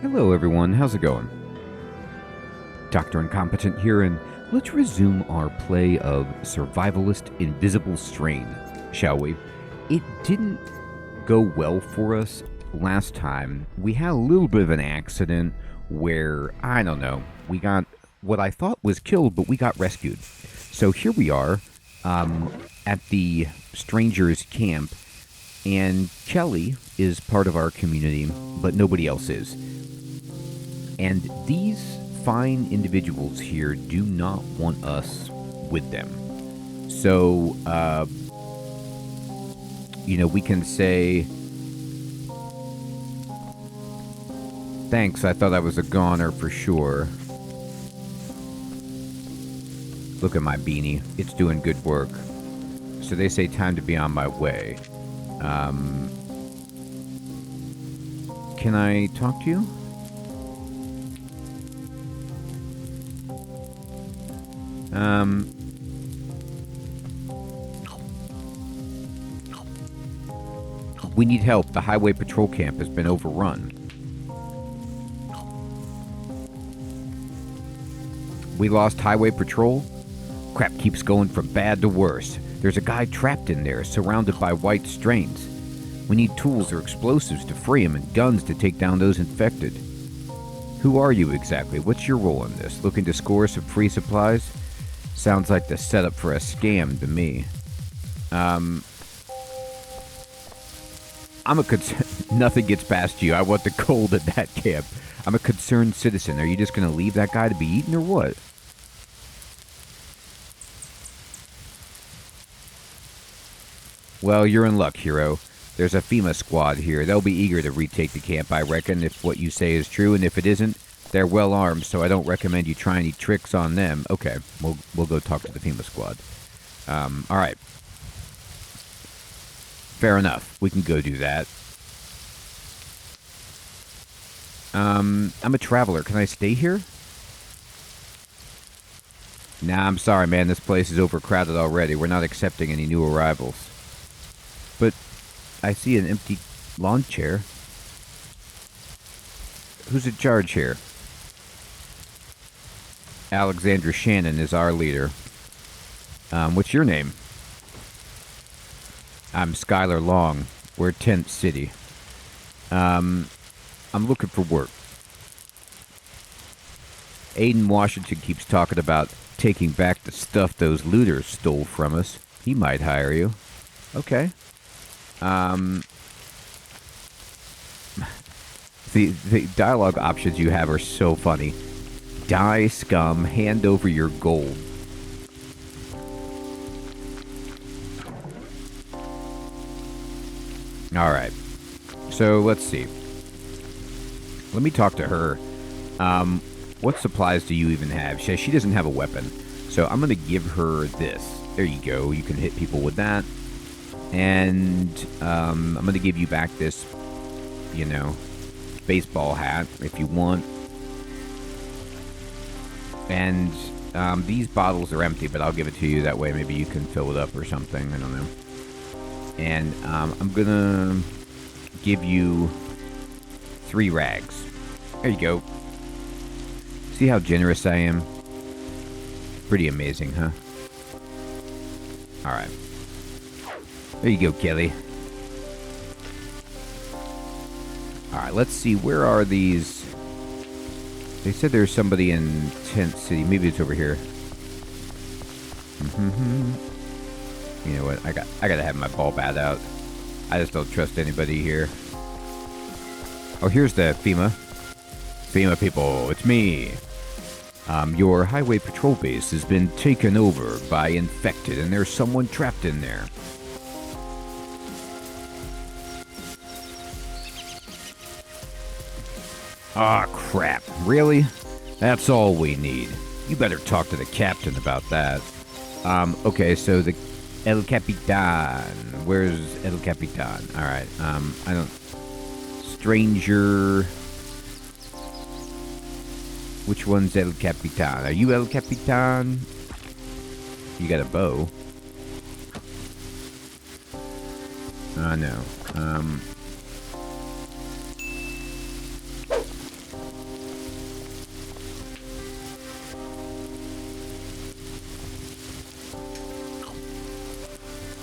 Hello everyone, how's it going? Dr. Incompetent here, and let's resume our play of Survivalist Invisible Strain, shall we? It didn't go well for us last time. We had a little bit of an accident where, I don't know, we got what I thought was killed, but we got rescued. So here we are at the stranger's camp, and Kelly is part of our community, but nobody else is. And these fine individuals here do not want us with them. So, we can say, thanks, I thought I was a goner for sure. Look at my beanie. It's doing good work. So they say time to be on my way. Can I talk to you? We need help. The highway patrol camp has been overrun. We lost highway patrol? Crap keeps going from bad to worse. There's a guy trapped in there, surrounded by white strains. We need tools or explosives to free him and guns to take down those infected. Who are you exactly? What's your role in this? Looking to score some free supplies? Sounds like the setup for a scam to me. Nothing gets past you. I want the gold at that camp. I'm a concerned citizen. Are you just going to leave that guy to be eaten or what? Well, you're in luck, hero. There's a FEMA squad here. They'll be eager to retake the camp, I reckon, if what you say is true, and if it isn't, they're well armed, so I don't recommend you try any tricks on them. Okay, we'll go talk to the FEMA squad. All right. Fair enough. We can go do that. I'm a traveler. Can I stay here? Nah, I'm sorry, man. This place is overcrowded already. We're not accepting any new arrivals. But I see an empty lawn chair. Who's in charge here? Alexandra Shannon is our leader. What's your name? I'm Skylar Long. We're Tent City. I'm looking for work. Aiden Washington keeps talking about taking back the stuff those looters stole from us. He might hire you. Okay. The dialogue options you have are so funny. Die, scum, hand over your gold. Alright. So, let's see. Let me talk to her. What supplies do you even have? She doesn't have a weapon. So, I'm going to give her this. There you go. You can hit people with that. And, I'm going to give you back this, baseball hat, if you want. And these bottles are empty, but I'll give it to you. That way maybe you can fill it up or something. I don't know. And I'm going to give you 3 rags. There you go. See how generous I am? Pretty amazing, huh? Alright. There you go, Kelly. Alright, let's see. Where are these? They said there's somebody in Tent City. Maybe it's over here. You know what? I gotta have my ball bat out. I just don't trust anybody here. Oh, here's the FEMA. FEMA people, it's me. Your highway patrol base has been taken over by infected, and there's someone trapped in there. Aw, crap. Really? That's all we need. You better talk to the captain about that. Okay, so the El Capitan. Where's El Capitan? Alright, I don't... Stranger... Which one's El Capitan? Are you El Capitan? You got a bow. No.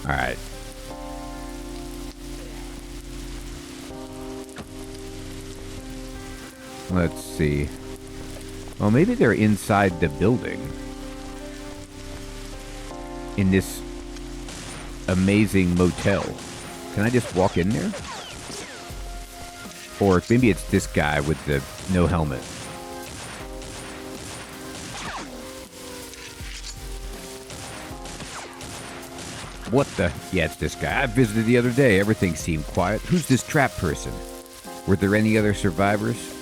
Alright. Let's see. Well, maybe they're inside the building. In this amazing motel. Can I just walk in there? Or maybe it's this guy with the no helmet. What the? Yeah, it's this guy. I visited the other day. Everything seemed quiet. Who's this trap person? Were there any other survivors?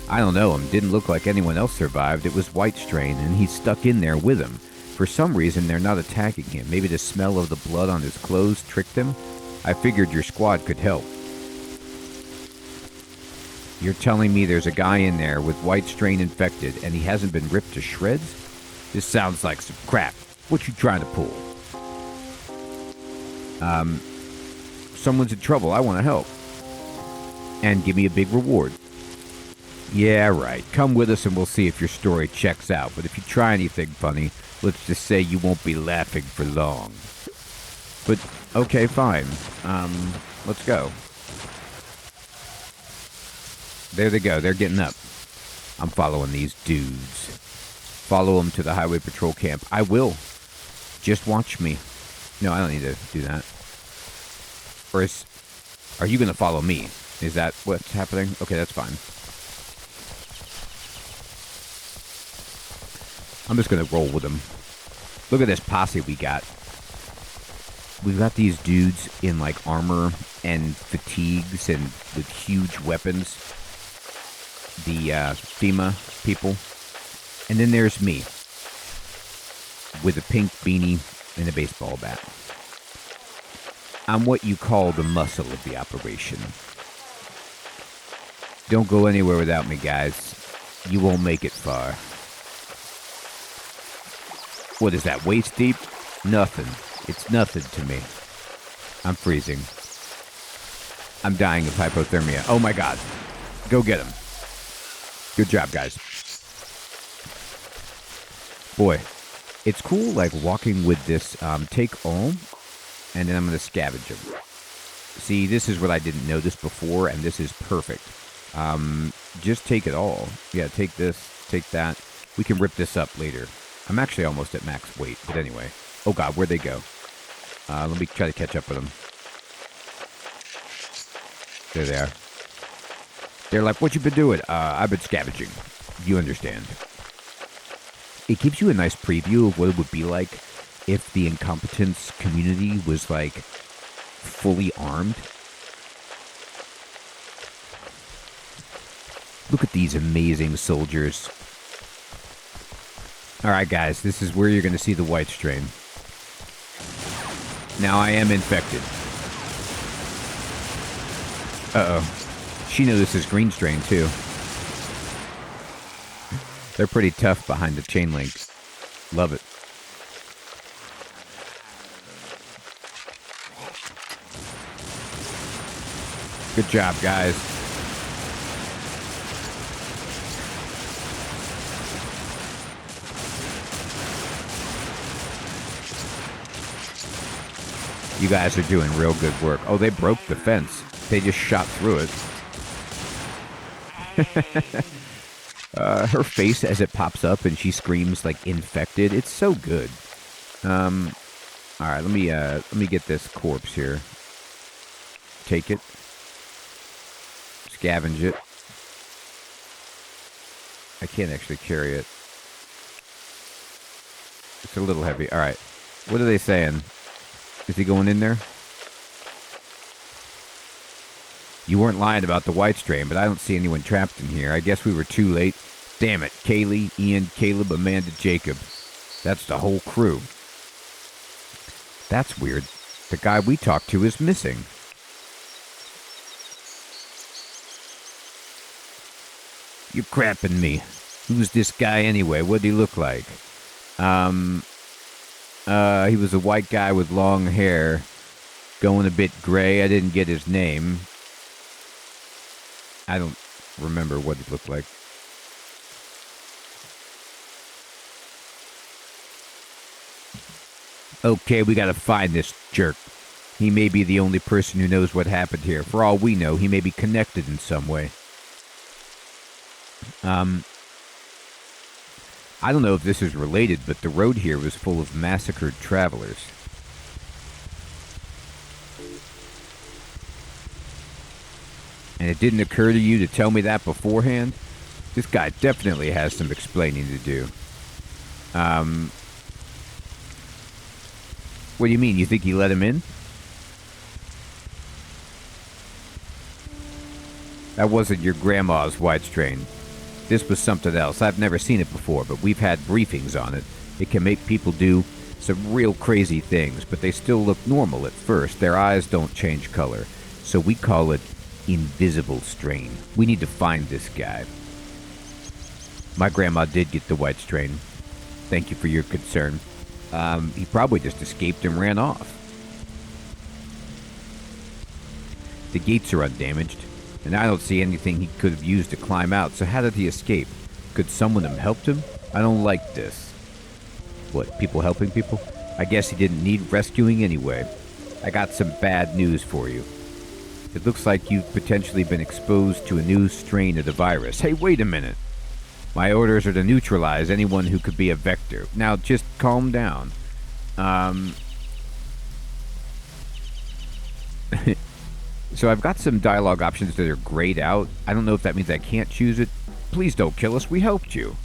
I don't know him. Didn't look like anyone else survived. It was White Strain, and he's stuck in there with him. For some reason, they're not attacking him. Maybe the smell of the blood on his clothes tricked them? I figured your squad could help. You're telling me there's a guy in there with White Strain infected, and he hasn't been ripped to shreds? This sounds like some crap. What you trying to pull? Someone's in trouble. I want to help. And give me a big reward. Yeah, right. Come with us and we'll see if your story checks out. But if you try anything funny, let's just say you won't be laughing for long. But, okay, fine. Let's go. There they go. They're getting up. I'm following these dudes. Follow them to the highway patrol camp. I will. Just watch me. No, I don't need to do that. Or are you going to follow me? Is that what's happening? Okay, that's fine. I'm just going to roll with them. Look at this posse we got. We've got these dudes in, like, armor and fatigues and with huge weapons. The FEMA people. And then there's me. With a pink beanie and a baseball bat. I'm what you call the muscle of the operation. Don't go anywhere without me, guys. You won't make it far. What is that, waist deep? Nothing. It's nothing to me. I'm freezing. I'm dying of hypothermia. Oh my god. Go get him. Good job, guys. Boy, it's cool, like, walking with this take all, and then I'm going to scavenge him. See, this is what I didn't notice before, and this is perfect. Just take it all. Yeah, take this, take that. We can rip this up later. I'm actually almost at max weight, but anyway. Oh god, where'd they go? Let me try to catch up with them. There they are. They're like, what you been doing? I've been scavenging. You understand. It gives you a nice preview of what it would be like if the incompetence community was, like, fully armed. Look at these amazing soldiers. Alright, guys, this is where you're going to see the White Strain. Now, I am infected. Uh-oh. She notices Green Strain, too. They're pretty tough behind the chain link. Love it. Good job, guys. You guys are doing real good work. Oh, they broke the fence. They just shot through it. Her face as it pops up and she screams like infected. It's so good. All right, let me get this corpse here. Take it. Scavenge it. I can't actually carry it. It's a little heavy. All right. What are they saying? Is he going in there? You weren't lying about the White Strain, but I don't see anyone trapped in here. I guess we were too late. Damn it. Kaylee, Ian, Caleb, Amanda, Jacob. That's the whole crew. That's weird. The guy we talked to is missing. You're crapping me. Who's this guy anyway? What'd he look like? He was a white guy with long hair. Going a bit gray. I didn't get his name. I don't remember what it looked like. Okay, we gotta find this jerk. He may be the only person who knows what happened here. For all we know, he may be connected in some way. I don't know if this is related, but the road here was full of massacred travelers. And it didn't occur to you to tell me that beforehand? This guy definitely has some explaining to do. What do you mean? You think he let him in? That wasn't your grandma's white strain. This was something else. I've never seen it before, but we've had briefings on it. It can make people do some real crazy things, but they still look normal at first. Their eyes don't change color. So we call it invisible strain. We need to find this guy. My grandma did get the white strain. Thank you for your concern. He probably just escaped and ran off. The gates are undamaged, and I don't see anything he could have used to climb out, so how did he escape? Could someone have helped him? I don't like this. What, people helping people? I guess he didn't need rescuing anyway. I got some bad news for you. It looks like you've potentially been exposed to a new strain of the virus. Hey, wait a minute. My orders are to neutralize anyone who could be a vector. Now, just calm down. So I've got some dialogue options that are grayed out. I don't know if that means I can't choose it. Please don't kill us. We helped you.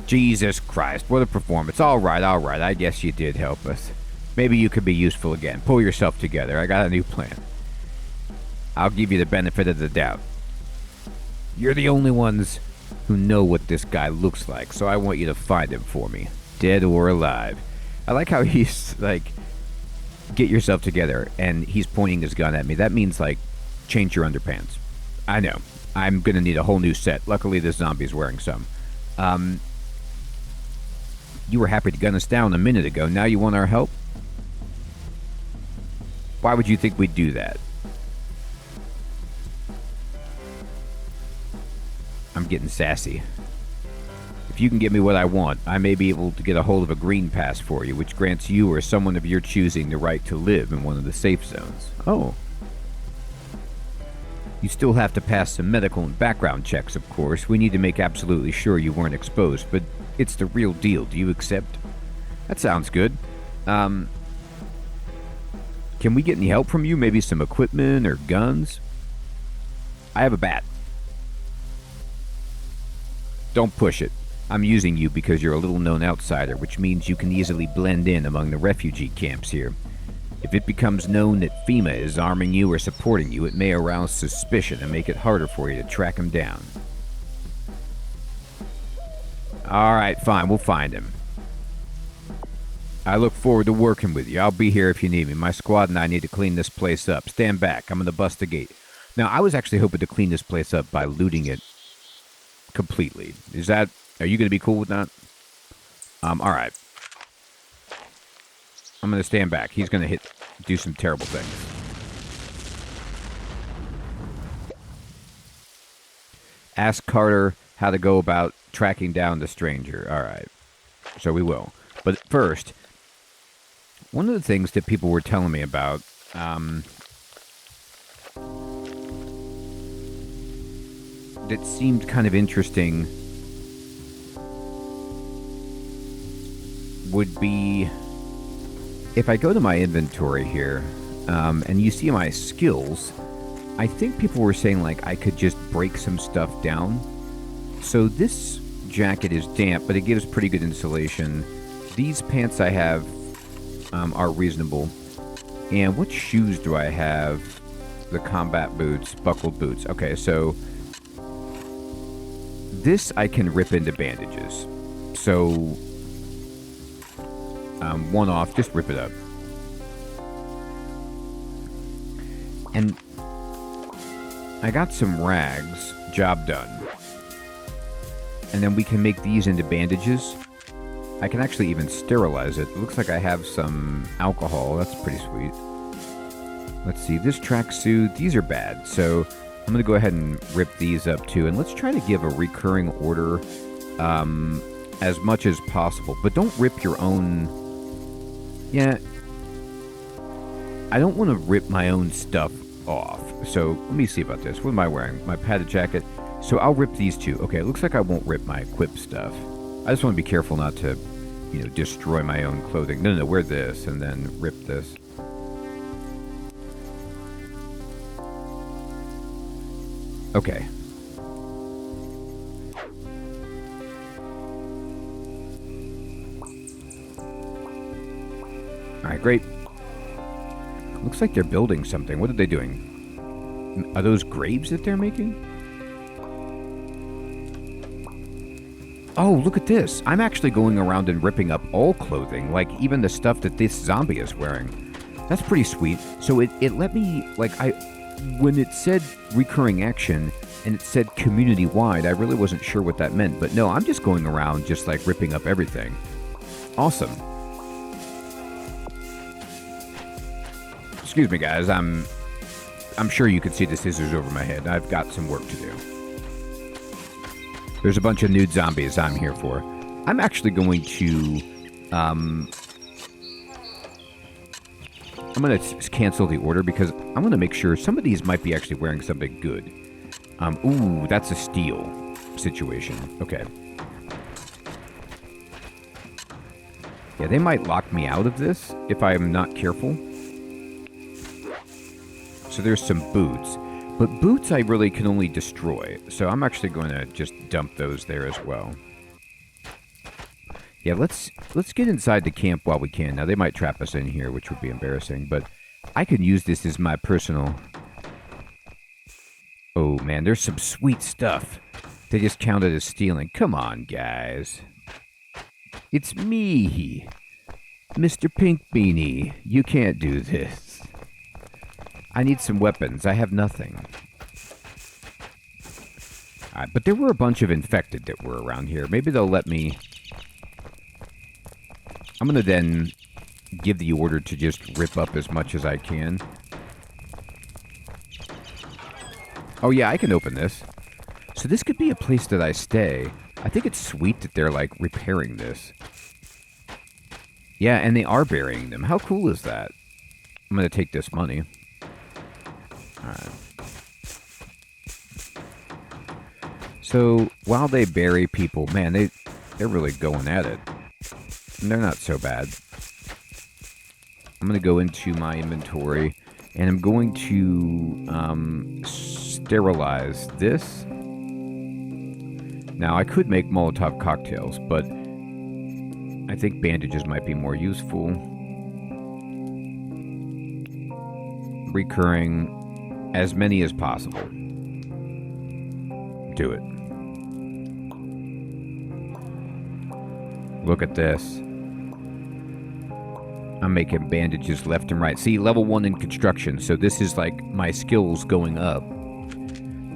Jesus Christ, what a performance. All right. I guess you did help us. Maybe you could be useful again. Pull yourself together. I got a new plan. I'll give you the benefit of the doubt. You're the only ones who know what this guy looks like, so I want you to find him for me, dead or alive. I like how he's like, get yourself together, and he's pointing his gun at me. That means, like, change your underpants. I know. I'm gonna need a whole new set. Luckily, this zombie's wearing some. You were happy to gun us down a minute ago. Now you want our help? Why would you think we'd do that? I'm getting sassy. If you can get me what I want, I may be able to get a hold of a green pass for you, which grants you or someone of your choosing the right to live in one of the safe zones. Oh. You still have to pass some medical and background checks, of course. We need to make absolutely sure you weren't exposed, but it's the real deal. Do you accept? That sounds good. Can we get any help from you? Maybe some equipment or guns? I have a bat. Don't push it. I'm using you because you're a little-known outsider, which means you can easily blend in among the refugee camps here. If it becomes known that FEMA is arming you or supporting you, it may arouse suspicion and make it harder for you to track him down. Alright, fine, we'll find him. I look forward to working with you. I'll be here if you need me. My squad and I need to clean this place up. Stand back. I'm gonna bust the gate. Now, I was actually hoping to clean this place up by looting it completely. Are you gonna be cool with that? Alright. I'm gonna stand back. He's gonna do some terrible things. Ask Carter how to go about tracking down the stranger. Alright. So we will. But first, one of the things that people were telling me about, that seemed kind of interesting would be if I go to my inventory here, and you see my skills, I think people were saying like I could just break some stuff down. So this jacket is damp, but it gives pretty good insulation. These pants I have are reasonable. And what shoes do I have? The combat boots, buckled boots. Okay, so this I can rip into bandages. So one off, just rip it up. And I got some rags, job done. And then we can make these into bandages. I can actually even sterilize it. It looks like I have some alcohol. That's pretty sweet. Let's see, this tracksuit, these are bad. So I'm going to go ahead and rip these up too. And let's try to give a recurring order as much as possible, but don't rip your own... Yeah, I don't want to rip my own stuff off. So let me see about this. What am I wearing? My padded jacket. So I'll rip these two. Okay, it looks like I won't rip my equip stuff. I just want to be careful not to, you know, destroy my own clothing. No, wear this and then rip this. Okay. Alright, great. Looks like they're building something. What are they doing? Are those graves that they're making? Oh, look at this. I'm actually going around and ripping up all clothing, like even the stuff that this zombie is wearing. That's pretty sweet. So it let me, like, when it said recurring action and it said community-wide, I really wasn't sure what that meant. But no, I'm just going around just, like, ripping up everything. Awesome. Excuse me, guys. I'm sure you can see the scissors over my head. I've got some work to do. There's a bunch of nude zombies I'm here for. I'm actually going to... I'm going to cancel the order because I want to make sure some of these might be actually wearing something good. Ooh, that's a steal situation. Okay. Yeah, they might lock me out of this if I'm not careful. So there's some boots. But boots I really can only destroy. So I'm actually going to just dump those there as well. Yeah, let's get inside the camp while we can. Now, they might trap us in here, which would be embarrassing. But I can use this as my personal... Oh, man, there's some sweet stuff. They just counted as stealing. Come on, guys. It's me, Mr. Pink Beanie. You can't do this. I need some weapons. I have nothing. Alright, but there were a bunch of infected that were around here. Maybe they'll let me... I'm going to then give the order to just rip up as much as I can. Oh yeah, I can open this. So this could be a place that I stay. I think it's sweet that they're, like, repairing this. Yeah, and they are burying them. How cool is that? I'm going to take this money. Alright. So, while they bury people, man, they're really going at it. And they're not so bad. I'm going to go into my inventory, and I'm going to sterilize this. Now, I could make Molotov cocktails, but I think bandages might be more useful. Recurring... as many as possible. Do it. Look at this. I'm making bandages left and right. See, level 1 in construction. So this is like my skills going up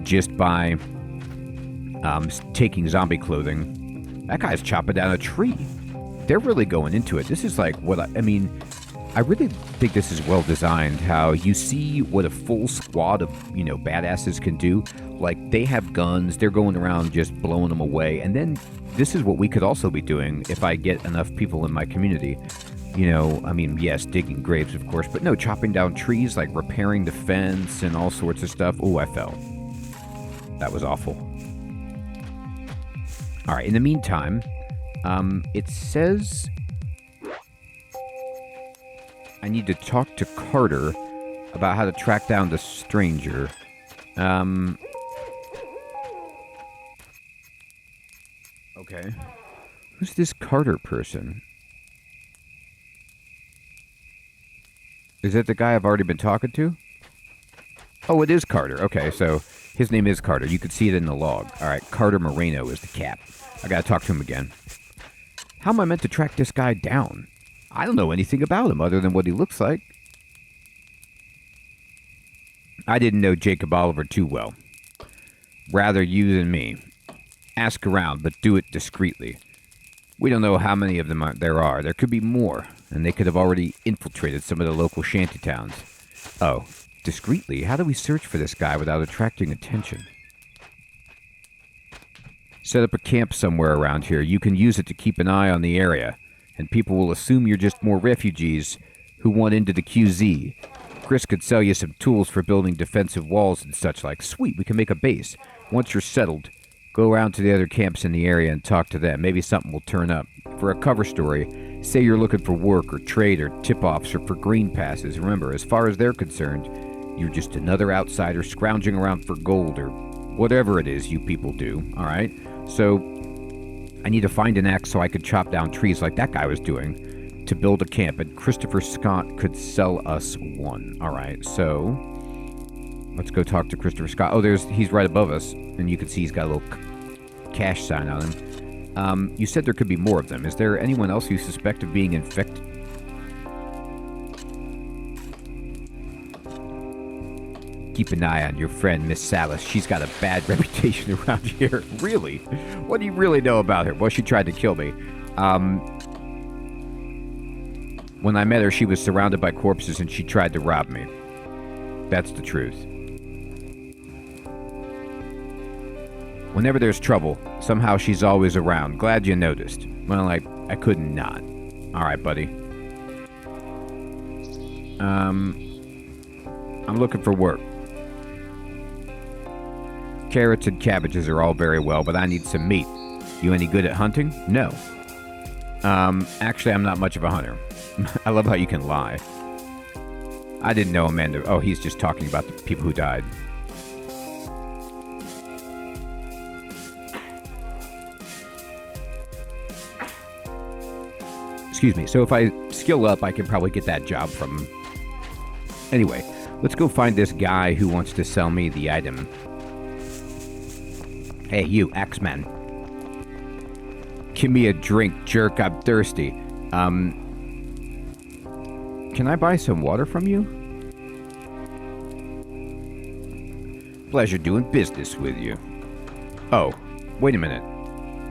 just by taking zombie clothing. That guy's chopping down a tree. They're really going into it. This is like what I mean... I really think this is well designed, how you see what a full squad of, you know, badasses can do. Like, they have guns, they're going around just blowing them away. And then this is what we could also be doing if I get enough people in my community. You know, I mean, yes, digging graves, of course, but no, chopping down trees, like repairing the fence and all sorts of stuff. Oh, I fell. That was awful. All right, in the meantime, it says... I need to talk to Carter about how to track down the stranger. Okay. Who's this Carter person? Is that the guy I've already been talking to? Oh, it is Carter. Okay, so his name is Carter. You could see it in the log. All right, Carter Moreno is the cap. I gotta talk to him again. How am I meant to track this guy down? I don't know anything about him other than what he looks like. I didn't know Jacob Oliver too well. Rather you than me. Ask around, but do it discreetly. We don't know how many of them there are. There could be more, and they could have already infiltrated some of the local shantytowns. Oh, discreetly? How do we search for this guy without attracting attention? Set up a camp somewhere around here. You can use it to keep an eye on the area, and people will assume you're just more refugees who want into the QZ. Chris could sell you some tools for building defensive walls and such like. Sweet, we can make a base. Once you're settled, go around to the other camps in the area and talk to them. Maybe something will turn up. For a cover story, say you're looking for work or trade or tip-offs or for green passes. Remember, as far as they're concerned, you're just another outsider scrounging around for gold or whatever it is you people do, all right? So I need to find an axe so I could chop down trees like that guy was doing to build a camp, and Christopher Scott could sell us one. All right, so let's go talk to Christopher Scott. Oh, he's right above us, and you can see he's got a little cash sign on him. You said there could be more of them. Is there anyone else you suspect of being infected? Keep an eye on your friend, Miss Salas. She's got a bad reputation around here. Really? What do you really know about her? Well, she tried to kill me. When I met her, she was surrounded by corpses and she tried to rob me. That's the truth. Whenever there's trouble, somehow she's always around. Glad you noticed. Well, I couldn't not. All right, buddy. I'm looking for work. Carrots and cabbages are all very well, but I need some meat. You any good at hunting? No. Actually, I'm not much of a hunter. I love how you can lie. I didn't know Amanda. Oh, he's just talking about the people who died. Excuse me. So if I skill up, I can probably get that job from him. Anyway, let's go find this guy who wants to sell me the item. Hey, you, Axeman. Give me a drink, jerk. I'm thirsty. Can I buy some water from you? Pleasure doing business with you. Oh, wait a minute.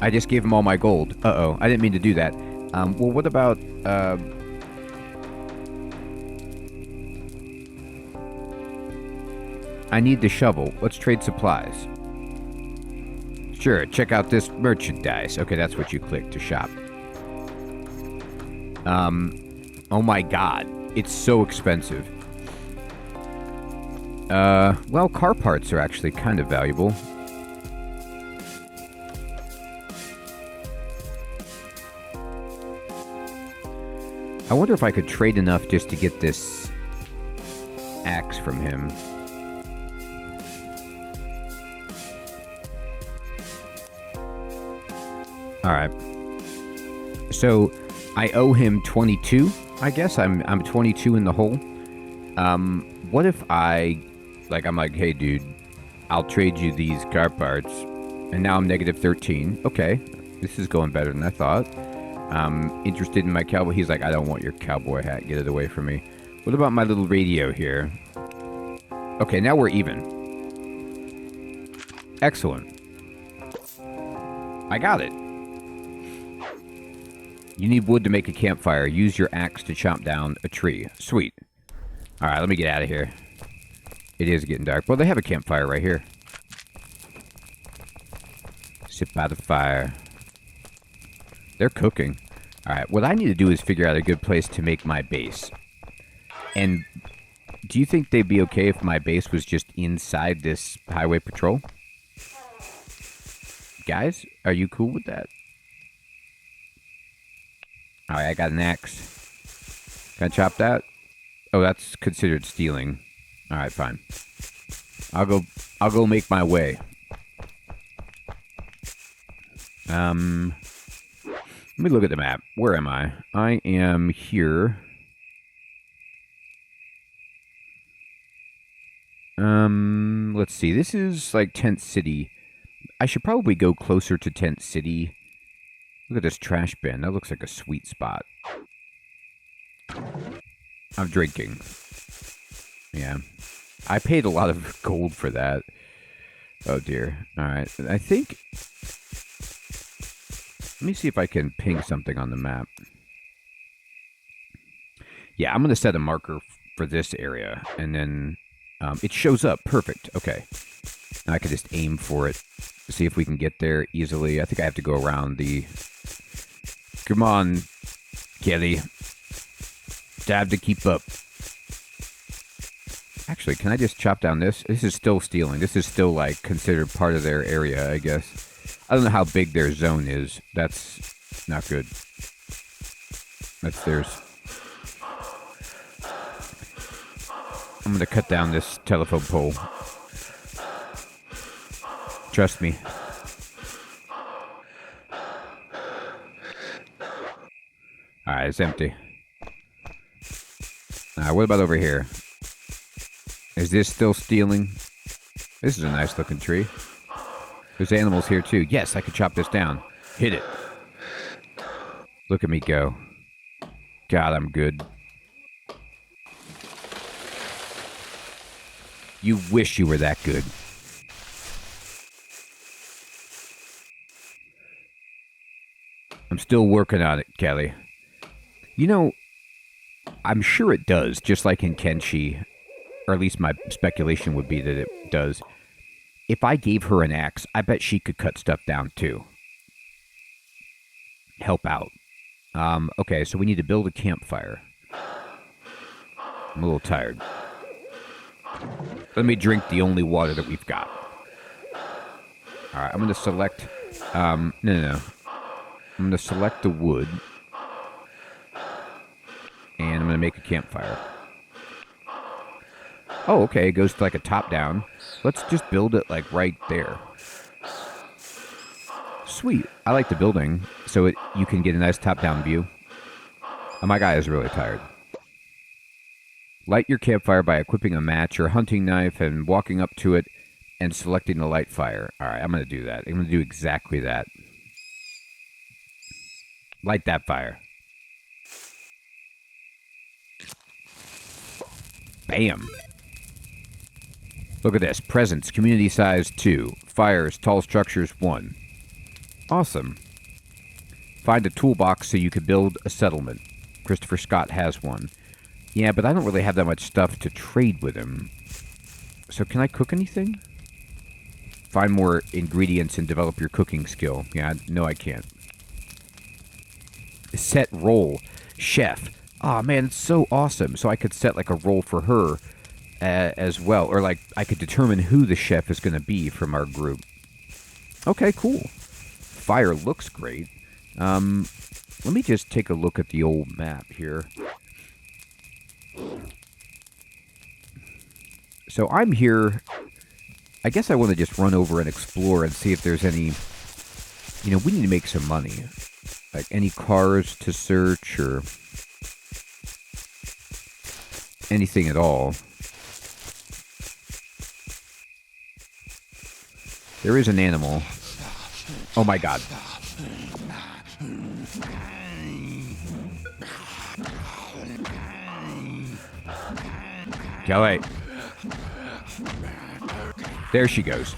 I just gave him all my gold. Uh-oh, I didn't mean to do that. Well, what about, I need the shovel. Let's trade supplies. Sure, check out this merchandise. Okay, that's what you click to shop. Oh my god. It's so expensive. Well, car parts are actually kind of valuable. I wonder if I could trade enough just to get this axe from him. Alright. So, I owe him 22, I guess. I'm 22 in the hole. What if I'm like, hey, dude, I'll trade you these car parts. And now I'm negative 13. Okay. This is going better than I thought. Interested in my cowboy? He's like, I don't want your cowboy hat. Get it away from me. What about my little radio here? Okay, now we're even. Excellent. I got it. You need wood to make a campfire. Use your axe to chop down a tree. Sweet. Alright, let me get out of here. It is getting dark. Well, they have a campfire right here. Sit by the fire. They're cooking. Alright, what I need to do is figure out a good place to make my base. And do you think they'd be okay if my base was just inside this highway patrol? Guys, are you cool with that? Alright, I got an axe. Can I chop that? Oh, that's considered stealing. Alright, fine. I'll go make my way. Let me look at the map. Where am I? I am here. Let's see. This is like Tent City. I should probably go closer to Tent City. Look at this trash bin. That looks like a sweet spot. I'm drinking. Yeah. I paid a lot of gold for that. Oh, dear. Alright. I think... Let me see if I can ping something on the map. Yeah, I'm going to set a marker for this area. And then it shows up. Perfect. Okay. Now I can just aim for it. see if we can get there easily. I think I have to go around the... Come on, Kelly. Time to keep up. Actually, can I just chop down this? This is still stealing. This is still, like, considered part of their area, I guess. I don't know how big their zone is. That's not good. That's theirs. I'm going to cut down this telephone pole. Trust me. Alright, it's empty. What about over here? Is this still stealing? This is a nice looking tree. There's animals here too. Yes, I could chop this down. Hit it. Look at me go. God, I'm good. You wish you were that good. I'm still working on it, Kelly. You know, I'm sure it does, just like in Kenshi, or at least my speculation would be that it does. If I gave her an axe, I bet she could cut stuff down too. Help out. Okay, so we need to build a campfire. I'm a little tired. Let me drink the only water that we've got. Alright, I'm going to select... No. I'm going to select the wood. And I'm going to make a campfire. Oh, okay, it goes to like a top-down. Let's just build it like right there. Sweet. I like the building, so you can get a nice top-down view. Oh, my guy is really tired. Light your campfire by equipping a match or a hunting knife and walking up to it and selecting the light fire. Alright, I'm going to do that. I'm going to do exactly that. Light that fire. Bam. Look at this. Presents, community size 2. Fires, tall structures 1. Awesome. Find a toolbox so you could build a settlement. Christopher Scott has one. Yeah, but I don't really have that much stuff to trade with him. So can I cook anything? Find more ingredients and develop your cooking skill. Yeah, no, I can't. Set role. Chef. Oh, man, it's so awesome. So I could set, like, a role for her as well. Or, like, I could determine who the chef is going to be from our group. Okay, cool. Fire looks great. Let me just take a look at the old map here. So I'm here. I guess I want to just run over and explore and see if there's any... You know, we need to make some money. Like, any cars to search or... anything at all. There is an animal. Oh my god. Kelly. There she goes.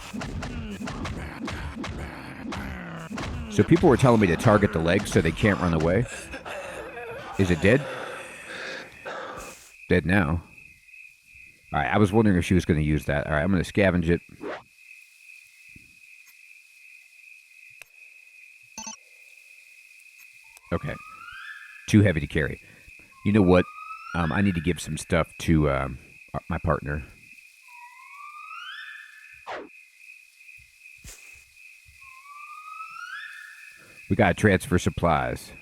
So people were telling me to target the legs so they can't run away. Is it dead? Dead now. Alright, I was wondering if she was going to use that. Alright, I'm going to scavenge it. Okay. Too heavy to carry. You know what? I need to give some stuff to my partner. We gotta transfer supplies.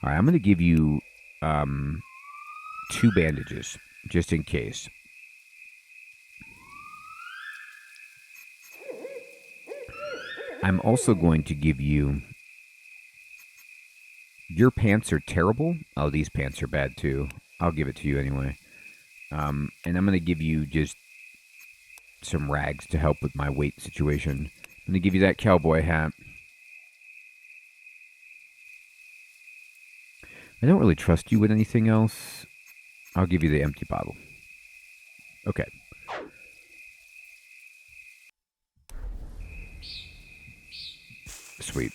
Alright, I'm gonna give you 2 bandages, just in case. I'm also going to give you... Your pants are terrible. Oh, these pants are bad too. I'll give it to you anyway. And I'm going to give you just some rags to help with my weight situation. I'm going to give you that cowboy hat. I don't really trust you with anything else. I'll give you the empty bottle. Okay. Sweet.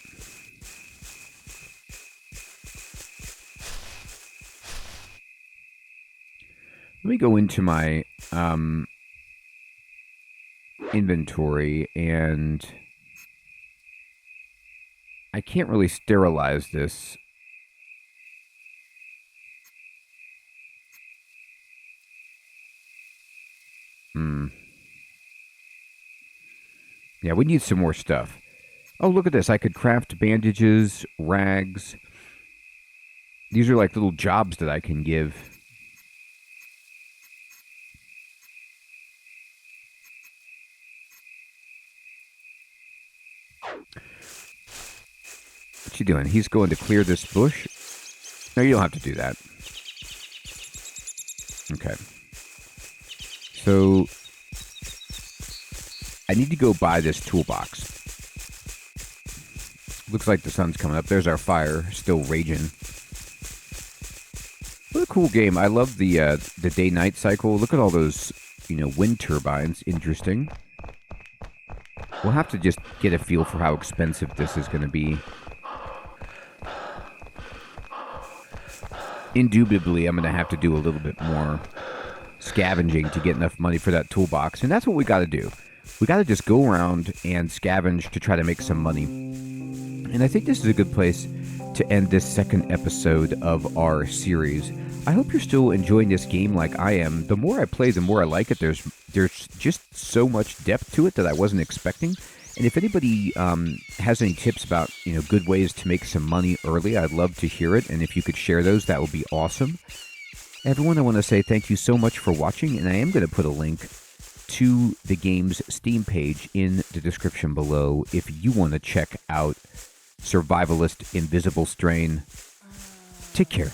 Let me go into my inventory, and I can't really sterilize this. Yeah, we need some more stuff. Oh, look at this. I could craft bandages, rags. These are like little jobs that I can give. What's he doing? He's going to clear this bush? No, you don't have to do that. Okay. So, I need to go buy this toolbox. Looks like the sun's coming up. There's our fire, still raging. What a cool game. I love the day-night cycle. Look at all those, wind turbines. Interesting. We'll have to just get a feel for how expensive this is going to be. Indubitably, I'm going to have to do a little bit more scavenging to get enough money for that toolbox. And that's what we got to do. We got to just go around and scavenge to try to make some money. And I think this is a good place to end this second episode of our series. I hope you're still enjoying this game like I am. The more I play, the more I like it. There's just so much depth to it that I wasn't expecting. And if anybody has any tips about good ways to make some money early, I'd love to hear it. And if you could share those, that would be awesome. Everyone, I want to say thank you so much for watching. And I am going to put a link to the game's Steam page in the description below if you want to check out Survivalist Invisible Strain. Take care.